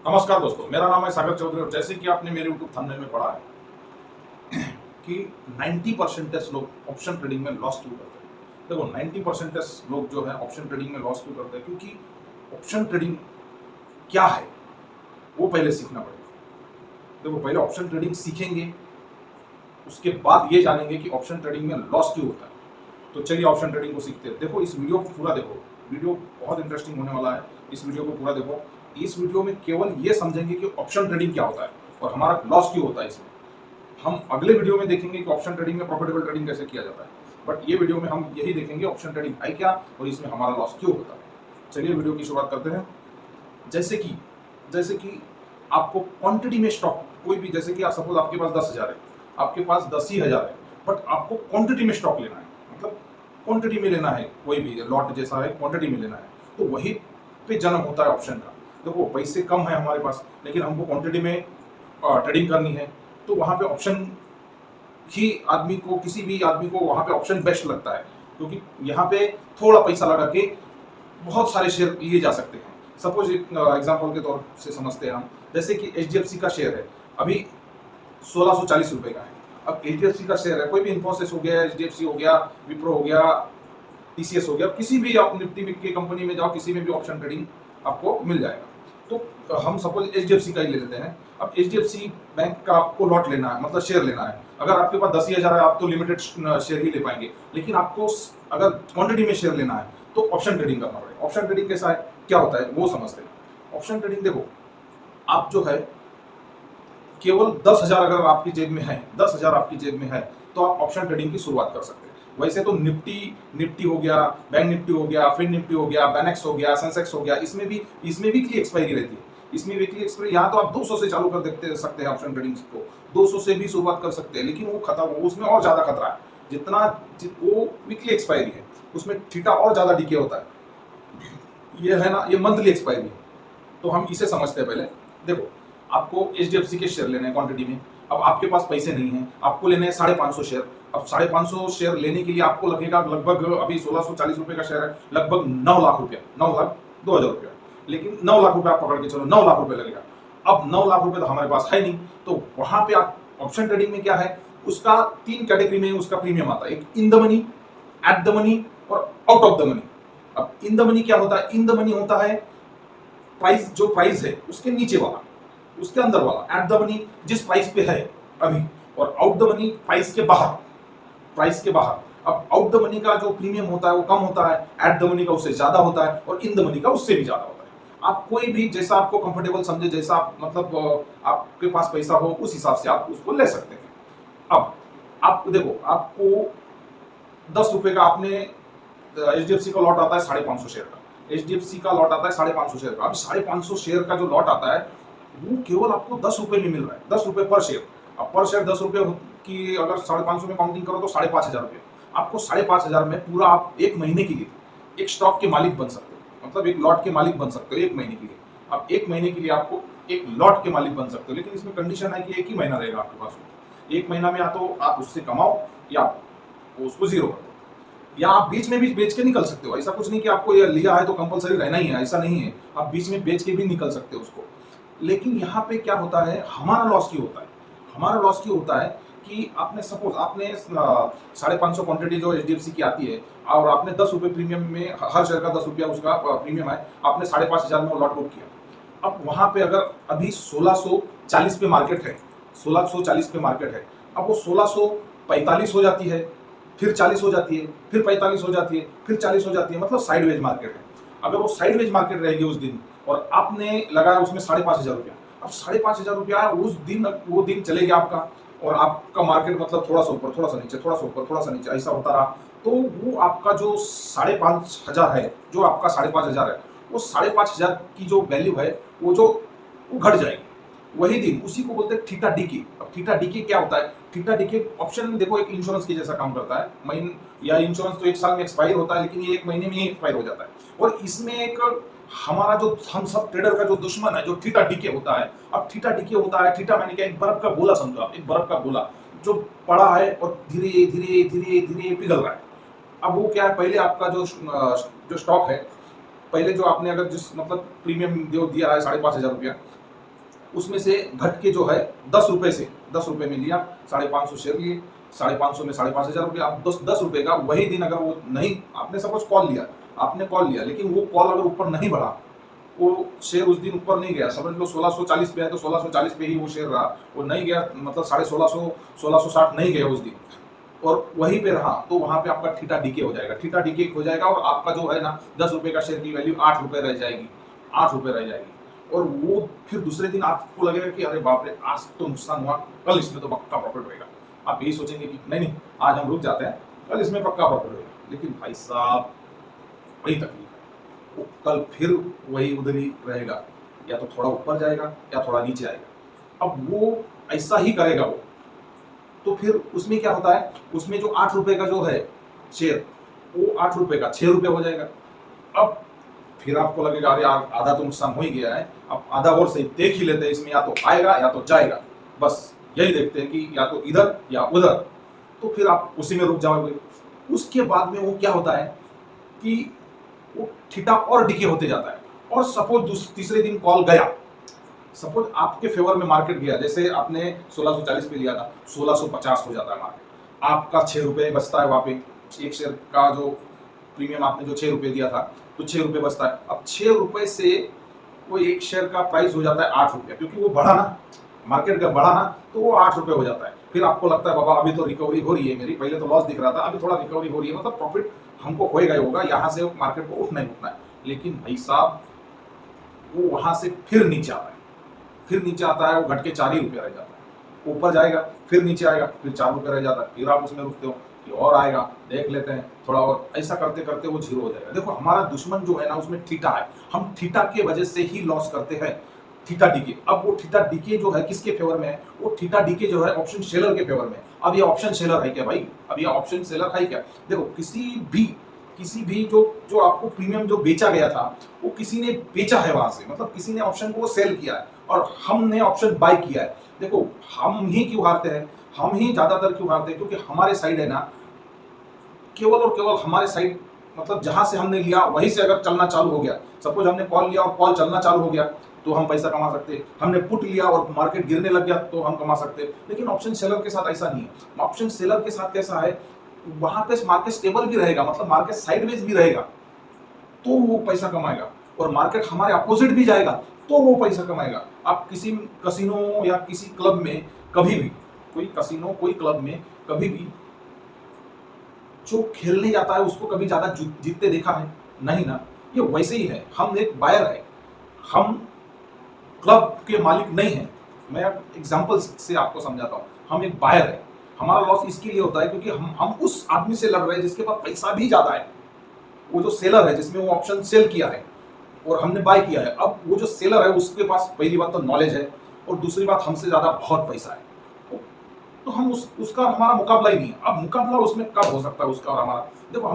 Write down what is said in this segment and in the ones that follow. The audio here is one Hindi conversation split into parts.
नमस्कार दोस्तों, मेरा नाम है सागर चौधरी और जैसे कि आपने मेरे यूट्यूब थंबनेल में पढ़ा है कि 90% लोग ऑप्शन ट्रेडिंग में लॉस क्यों करते हैं। देखो 90% लोग जो है ऑप्शन ट्रेडिंग में लॉस क्यों करते हैं, क्योंकि ऑप्शन ट्रेडिंग क्या है वो पहले सीखना पड़ेगा। देखो पहले ऑप्शन ट्रेडिंग सीखेंगे, उसके बाद ये जानेंगे कि ऑप्शन ट्रेडिंग में लॉस क्यों होता है। तो चलिए ऑप्शन ट्रेडिंग को सीखते हैं। देखो इस वीडियो को पूरा देखो, वीडियो बहुत इंटरेस्टिंग होने वाला है। इस वीडियो को पूरा देखो। इस वीडियो में केवल ये समझेंगे कि ऑप्शन ट्रेडिंग क्या होता है और हमारा लॉस क्यों होता है। इसमें हम अगले वीडियो में देखेंगे कि ऑप्शन ट्रेडिंग में प्रॉफिटेबल ट्रेडिंग कैसे किया जाता है, बट ये वीडियो में हम यही देखेंगे ऑप्शन ट्रेडिंग है क्या और इसमें हमारा लॉस क्यों होता है। चलिए वीडियो की शुरुआत करते हैं। जैसे कि आपको क्वांटिटी में स्टॉक कोई भी, जैसे कि सपोज आपके पास 10,000 है, आपके पास 10,000 है, बट आपको क्वांटिटी में स्टॉक लेना है, मतलब क्वांटिटी में लेना है, कोई भी लॉट जैसा है क्वांटिटी में लेना है, तो वही पे जन्म होता है ऑप्शन का। देखो पैसे कम है हमारे पास लेकिन हमको क्वांटिटी में ट्रेडिंग करनी है, तो वहाँ पे ऑप्शन ही आदमी को, किसी भी आदमी को वहाँ पे ऑप्शन बेस्ट लगता है, क्योंकि यहाँ पे थोड़ा पैसा लगा के बहुत सारे शेयर लिए जा सकते हैं। सपोज एग्जाम्पल के तौर से समझते हैं हम, जैसे कि HDFC का शेयर है अभी 1640 रुपए का है। अब HDFC का शेयर है, कोई भी इन्फोसिस हो गया, HDFC हो गया, विप्रो हो गया, TCS हो गया, किसी भी आप निफ्टी की कंपनी में जाओ, किसी में भी ऑप्शन ट्रेडिंग आपको मिल जाएगा। तो हम सपोज HDFC का ही ले लेते हैं। अब HDFC बैंक का आपको लॉट लेना है, मतलब शेयर लेना है। अगर आपके पास 10,000 है आप तो लिमिटेड शेयर ही ले पाएंगे, लेकिन आपको अगर क्वांटिटी में शेयर लेना है तो ऑप्शन ट्रेडिंग करना पड़ेगा। ऑप्शन ट्रेडिंग कैसा है, क्या होता है वो समझते हैं। ऑप्शन ट्रेडिंग देखो, आप जो है केवल 10,000 अगर आपकी जेब में है, 10,000 आपकी जेब में है, तो आप ऑप्शन ट्रेडिंग की शुरुआत कर सकते हैं। वैसे तो निफ्टी हो गया, बैंक निफ्टी हो गया, फिन निफ्टी हो गया, बैनेक्स हो गया, सेंसेक्स हो गया, इसमें वीकली एक्सपायरी रहती है। इसमें वीकली एक्सपायरी, यहाँ तो आप 200 से चालू कर देखते सकते हैं ऑप्शन ट्रेडिंग को, 200 से भी शुरुआत कर सकते हैं, लेकिन वो खतरा, उसमें और ज्यादा खतरा है। वो वीकली एक्सपायरी है, उसमें थीटा और ज्यादा डीके होता है। ये है ना, ये मंथली एक्सपायरी है। तो हम इसे समझते हैं पहले। देखो आपको HDFC के शेयर लेने हैं क्वांटिटी में। अब आपके पास पैसे नहीं है, आपको लेने हैं 550 शेयर। अब 550 शेयर लेने के लिए आपको लगेगा लगभग, अभी 1640 रुपए का शेयर है, लगभग 9 लाख रुपया, 9,02,000 रुपया। लेकिन 9 लाख रुपया आप पकड़ के चलो, 9 लाख रुपए लगेगा। अब 9 लाख रुपए तो हमारे पास है नहीं, तो वहां पे आप ऑप्शन ट्रेडिंग में क्या है, उसका 3 कैटेगरी में उसका प्रीमियम आता है। एक in the money, at the money और आउट ऑफ द मनी। अब इन द मनी क्या होता है, इन द मनी होता है प्राइस, जो प्राइस है उसके नीचे वाला, उसके अंदर वाला। एट द मनी जिस प्राइस पे है अभी, और आउट द मनी प्राइस के बाहर, प्राइस के बाहर। अब आउट द मनी का जो प्रीमियम होता है वो कम होता है, एट द मनी का उससे ज्यादा होता है, और इन द मनी का उससे भी ज्यादा होता है। आप कोई भी जैसा आपको कंफर्टेबल समझे, जैसा आप मतलब आपके पास पैसा हो उस हिसाब से आप उसको ले सकते हैं। अब आप देखो, आपको 10 रुपए का, आपने HDFC का लॉट आता है 550 शेयर का, HDFC का लॉट आता है 550 शेयर का। अब 550 शेयर का जो लॉट आता है वो केवल आपको 10 रुपए में मिल रहा है, 10 रुपए पर शेयर। अब पर शेयर 10 रुपए की अगर 550 में काउंटिंग करो तो 5,500 रुपये। आपको 5,500 में पूरा आप एक महीने के लिए एक स्टॉक के मालिक बन सकते हो, मतलब एक लॉट के मालिक बन सकते हो एक महीने के लिए। अब एक महीने के लिए आपको एक लॉट के मालिक बन सकते हो, लेकिन इसमें कंडीशन है कि एक ही महीना रहेगा आपके पास। एक महीना में या तो आप उससे कमाओ या उसको जीरो कर दो, या आप बीच में भी बेच के निकल सकते हो। ऐसा कुछ नहीं कि आपको ये लिया है तो कंपलसरी रहना ही है, ऐसा नहीं है। आप बीच में बेच के भी निकल सकते हो उसको। लेकिन यहाँ पे क्या होता है, हमारा लॉस क्यों होता है, हमारा लॉस क्यों होता है कि आपने सपोज आपने 550 क्वांटिटी जो HDFC की आती है, और आपने 10 रुपये प्रीमियम में, हर शेयर का 10 रुपया उसका प्रीमियम है, आपने 5,500 में लॉट बुक किया। अब वहां पे अगर अभी 1640 पे मार्केट है, 1640 पे मार्केट है, अब वो 1645 हो जाती है, फिर 40 हो जाती है, फिर 45 हो जाती है, फिर 40 हो जाती है, मतलब साइडवेज मार्केट है। अगर वो साइडवेज मार्केट रहेगी उस दिन, और आपने लगाया उसमें 5,500 रुपया, अब 5,500 रुपया उस दिन, वो दिन चले गया आपका, और आपका मार्केट मतलब थोड़ा सा ऊपर, थोड़ा सा नीचे, थोड़ा सा ऊपर, थोड़ा सा नीचे, ऐसा होता रहा, तो वो आपका जो 5,500 है, जो आपका 5,500 है, वो 5,500 की जो वैल्यू है वो घट जाएगी वही दिन। उसी को बोलते हैं थीटा डीके। अब थीटा डीके क्या होता है, थीटा डीके ऑप्शन देखो एक इंश्योरेंस की जैसा काम करता है। महीने या इंश्योरेंस तो एक साल में एक्सपायर होता है, लेकिन ये एक महीने में ही एक्सपायर हो जाता है। और इसमें एक हमारा जो, हम सब ट्रेडर का जो दुश्मन है, जो थीटा डीके होता है। अब थीटा डीके होता है, थीटा मैंने क्या, एक बर्फ का गोला समझो आप, एक बर्फ का गोला जो पड़ा है और धीरे धीरे धीरे धीरे पिघल रहा है। अब वो क्या है, पहले आपका जो स्टॉक है, पहले जो आपने अगर जिस मतलब प्रीमियम जो दिया है 5,500 रुपया, उसमें से घट के जो है 10 रुपए से 10 रुपए में लिया, 550 शेयर लिए, 550 में 5,500 रुपये। आप 10 रुपए का वही दिन अगर वो नहीं, आपने सपोज कॉल लिया, आपने कॉल लिया, लेकिन वो कॉल अगर ऊपर नहीं बढ़ा, वो शेयर उस दिन ऊपर नहीं गया, समझ लो 1640 पे है तो 1640 पे ही वो शेयर रहा, वो नहीं गया मतलब 1650 1660 नहीं गया उस दिन, और वहीं पे रहा, तो वहां पे आपका थीटा डीके हो जाएगा, थीटा डीके हो जाएगा, और आपका जो है ना 10 रुपए का शेयर की वैल्यू 8 रुपए रह जाएगी, 8 रुपए रह जाएगी। और वो फिर दूसरे दिन आपको लगेगा कि अरे बाप रे, आज तो नुकसान हुआ, कल इसमें तो पक्का प्रॉफिट होगा। आप यही सोचेंगे कि नहीं नहीं, आज हम रुक जाते हैं, कल इसमें पक्का प्रॉफिट होगा। लेकिन भाई साहब वही तकलीफ है, वो कल फिर वही उधर ही रहेगा, या तो थोड़ा ऊपर जाएगा या थोड़ा नीचे आएगा। अब वो ऐसा ही करेगा वो, तो फिर उसमें क्या होता है, उसमें जो 8 रुपए का जो है शेयर, वो 8 रुपए का 6 रुपए हो जाएगा। अब फिर आपको लगेगा अरे यार आधा तो नुकसान हो ही गया है, अब आधा और सही देख ही लेते हैं, इसमें या तो आएगा या तो जाएगा, बस यही देखते हैं कि या तो इधर या उधर, तो फिर आप उसी में रुक जाओगे। उसके बाद में वो क्या होता है कि वो थीटा और डिके होते जाता है, और सपोज तीसरे दिन कॉल गया, सपोज आपके फेवर में मार्केट गया, जैसे आपने 1640 पे लिया था, 1650 हो जाता है मार्केट, आपका 6 रुपए बचता है वहां पे, एक शेयर का जो प्रीमियम आपने जो 6 रुपए दिया था, तो 6 रुपए बचता है। अब 6 रुपए से वो एक शेयर का प्राइस हो जाता है 8 रुपया, क्योंकि वो बढ़ा ना, मार्केट का बढ़ा ना, तो वो 8 रुपए हो जाता है। फिर आपको लगता है बाबा अभी तो रिकवरी हो रही है मेरी, पहले तो लॉस दिख रहा था, अभी थोड़ा रिकवरी हो रही है, मतलब प्रॉफिट हमको होएगा ही होगा, यहाँ से मार्केट को उठना ही उठना है। लेकिन भाई साहब वो वहां से फिर नीचे आता है, फिर नीचे आता है, वो घट के 4 ही रुपये रह जाता है, ऊपर जाएगा फिर नीचे आएगा, फिर 4 रुपये रह जाता है, फिर आप उसमें रुकते हो कि और आएगा, देख लेते हैं थोड़ा और, ऐसा करते करते वो जीरो हो जाएगा। देखो हमारा दुश्मन जो है ना उसमें थीटा है, हम थीटा के वजह से ही लॉस करते हैं, थीटा डीके। अब वो थीटा डीके जो है किसके फेवर में है, वो थीटा डीके जो है ऑप्शन सेलर के फेवर में। अब ये ऑप्शन सेलर है क्या भाई, अब ये ऑप्शन सेलर है क्या? देखो किसी भी जो जो आपको प्रीमियम जो बेचा गया था, वो किसी ने बेचा है वहां से, मतलब किसी ने ऑप्शन को सेल किया है और हमने ऑप्शन बाय किया है। देखो हम ही क्यों हारते हैं, हम ही ज्यादातर क्यों हारते हैं, क्योंकि हमारे साइड है ना, केवल और केवल हमारे साइड, मतलब जहां से हमने लिया वहीं से अगर चलना चालू हो गया, सपोज हमने कॉल लिया और कॉल चलना चालू हो गया, तो हम पैसा कमा सकते हैं। हमने पुट लिया और मार्केट गिरने लग गया तो हम कमा सकते हैं। लेकिन ऑप्शन सेलर के साथ ऐसा नहीं है। ऑप्शन सेलर के साथ कैसा है, वहां पे मार्केट स्टेबल भी रहेगा, मतलब मार्केट साइडवेज भी रहेगा तो वो पैसा कमाएगा, और मार्केट हमारे अपोजिट भी जाएगा तो वो पैसा कमाएगा। आप किसी कसिनो या किसी क्लब में कभी भी, कोई कसिनो कोई क्लब में कभी भी जो खेलने जाता है उसको कभी ज्यादा जीतते देखा है? नहीं ना। ये वैसे ही है, हम एक बायर है, हम क्लब के मालिक नहीं है। मैं एग्जांपल से आपको समझाता हूँ, हम एक बायर है, हमारा लॉस इसके लिए होता है क्योंकि हम उस आदमी से लड़ रहे हैं जिसके पास पैसा भी ज्यादा है। वो जो सेलर है जिसमें वो ऑप्शन सेल किया है और हमने बाय किया है, अब वो जो सेलर है उसके पास पहली बात तो नॉलेज है, और दूसरी बात हमसे ज्यादा बहुत पैसा है, तो हम उसका हमारा मुकाबला ही नहीं है। अब मुकाबला उसमें कब हो सकता है उसका और हमारा? देखो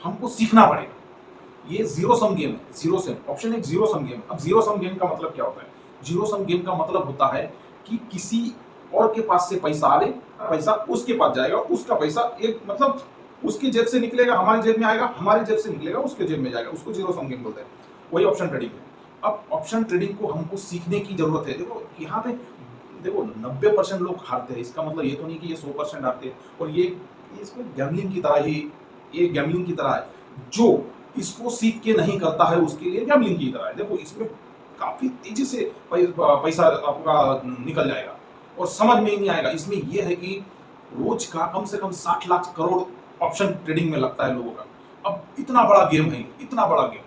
हमको सीखना पड़ेगा। ये जीरो सम गेम है, जीरो सम ऑप्शन एक जीरो सम गेम। अब जीरो सम गेम का मतलब क्या होता है? जीरो सम गेम का मतलब होता है कि किसी और के पास से पैसा आए, पैसा उसके पास जाएगा, उसका पैसा एक मतलब उसकी जेब से निकलेगा हमारी जेब में आएगा, हमारी जेब से निकलेगा उसके जेब में जाएगा, उसको जीरो सम गेम बोलते हैं। वही ऑप्शन ट्रेडिंग है। अब ऑप्शन ट्रेडिंग को हमको सीखने की जरूरत है। देखो यहाँ पे देखो 90% लोग हारते हैं, इसका मतलब ये तो नहीं कि ये 100% हारते हैं। और ये इसमें गैम्बलिंग की तरह ही, ये गैम्बलिंग की तरह है, जो इसको सीख के नहीं करता है उसके लिए गैम्बलिंग की तरह है। देखो इसमें काफी तेजी से पैसा आपका निकल जाएगा और समझ में ही नहीं आएगा। इसमें यह है कि रोज का कम से कम 60 लाख करोड़ ऑप्शन ट्रेडिंग में लगता है लोगों का। अब इतना बड़ा गेम है, इतना बड़ा गेम,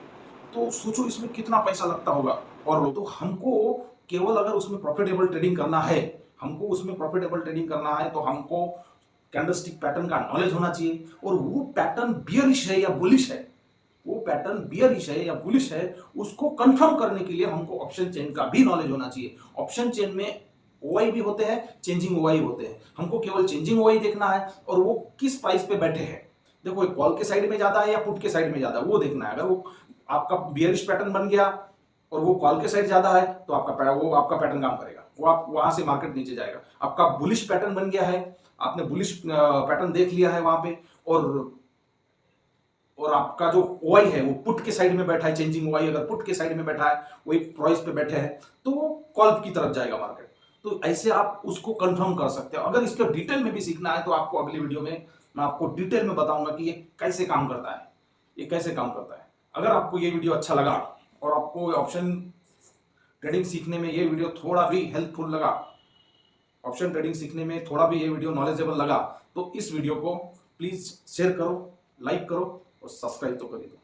तो सोचो इसमें कितना पैसा लगता होगा। और तो हमको केवल अगर उसमें प्रॉफिटेबल ट्रेडिंग करना है, हमको उसमें प्रॉफिटेबल ट्रेडिंग करना है तो हमको कैंडलस्टिक पैटर्न का नॉलेज होना चाहिए। और वो पैटर्न बियरिश है या बुलिश है, वो पैटर्न बियरिश है या बुलिश है, उसको कंफर्म करने के लिए हमको ऑप्शन चेन का भी नॉलेज होना चाहिए। ऑप्शन चेन में ओआई भी होते हैं, चेंजिंग ओआई होते हैं। हमको केवल चेंजिंग ओआई देखना है और वो किस प्राइस पे बैठे हैं। देखो कॉल के साइड में ज्यादा है या पुट के साइड में ज्यादा है वो देखना है। अगर वो आपका बियरिश पैटर्न बन गया और वो कॉल के साइड ज्यादा है तो आपका पैटर्न काम करेगा, वो आप वहां से मार्केट नीचे जाएगा। आपका बुलिश पैटर्न बन गया है, आपने बुलिश पैटर्न देख लिया है वहां पे, और आपका जो ओआई है वो पुट के साइड में बैठा है, चेंजिंग ओआई अगर पुट के साइड में बैठा है, वो एक प्राइस पे बैठे हैं, तो कॉल की तरफ जाएगा मार्केट। तो ऐसे आप उसको कंफर्म कर सकते हो। अगर इसको डिटेल में भी सीखना है तो आपको अगली वीडियो में मैं आपको डिटेल में बताऊंगा कि ये कैसे काम करता है, ये कैसे काम करता है। अगर आपको ये वीडियो अच्छा लगा और आपको ऑप्शन ट्रेडिंग सीखने में ये वीडियो थोड़ा भी हेल्पफुल लगा, ऑप्शन ट्रेडिंग सीखने में थोड़ा भी ये वीडियो नॉलेजेबल लगा, तो इस वीडियो को प्लीज शेयर करो, लाइक करो और सब्सक्राइब तो कर दो।